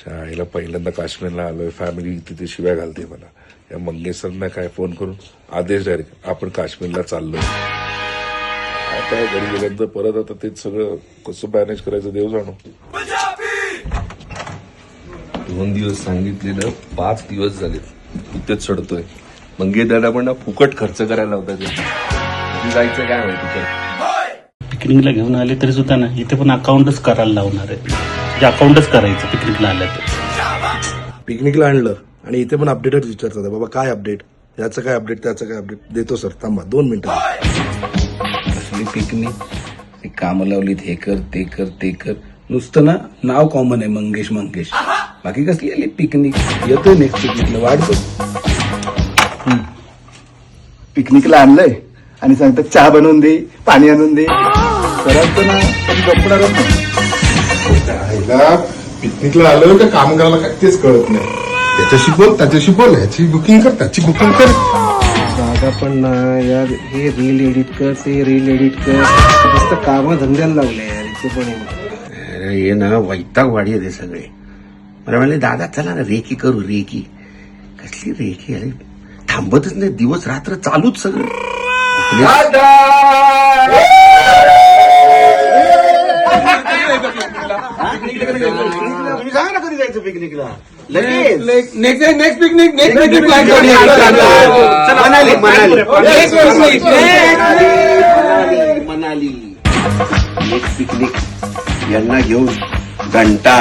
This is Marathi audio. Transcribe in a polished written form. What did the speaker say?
शाळेला पहिल्यांदा काश्मीरला आलोय, फॅमिली तिथे शिव्या घालते मला. या मंगेशरांना काय फोन करून आदेश डायरेक्ट आपण काश्मीरला चाललोय. आता घरी गेल्यानंतर परत आता तेच सगळं कसं मॅनेज करायचं देव जाणो. 2 दिवस सांगितलेलं 5 दिवस झाले इथेच चढतोय. मंगे दादा पण फुकट खर्च करायला होता. ते जायचं काय माहिती. पिकनिकला घेऊन आले तरी सुद्धा ना इथे पण अकाउंटच करायला लावणार आहे. म्हणजे अकाउंटच करायचं पिकनिकला आलं तर. पिकनिकला आणलं आणि इथे पण अपडेटच विचारतात. बाबा काय अपडेट, याचं काय अपडेट, त्याचं काय अपडेट. देतो सर, थांबा 2 मिनिटं. असली पिकनिक काम लावलीत, हे कर ते कर ते कर. नुसतं ना नाव कॉमन आहे मंगेश मंगेश. बाकी कसली आली पिकनिक. येतोय नेक्स्ट पिकनिकला, वाढतो. पिकनिकला आणलंय आणि सांगतात चहा बनवून दे, पाणी आणून दे. करायचं ना पण गप्पणारच नाही. पिकनिकला आलं का काम करायला काय तेच कळत नाही. त्याच्याशी बोल, त्याच्याशी बोल, ह्याची बुकिंग कर, त्याची बुकिंग कर. दादा पण ना यार, हे रील एडिट कर, ते रील एडिट कर. नुसतं कामं धंद्याला लावले यार इथे पण. हे ना वैताग वाढी आहे ते सगळे. मला म्हणले दादा चला ना रेकी करू. रेकी कसली रेकी. अरे थांबतच नाही, दिवस रात्र चालूच सगळं. तुम्ही सांगा ना कधी जायचं पिकनिकला. Next picnic Manali. Next picnic यांना घेऊन घंटा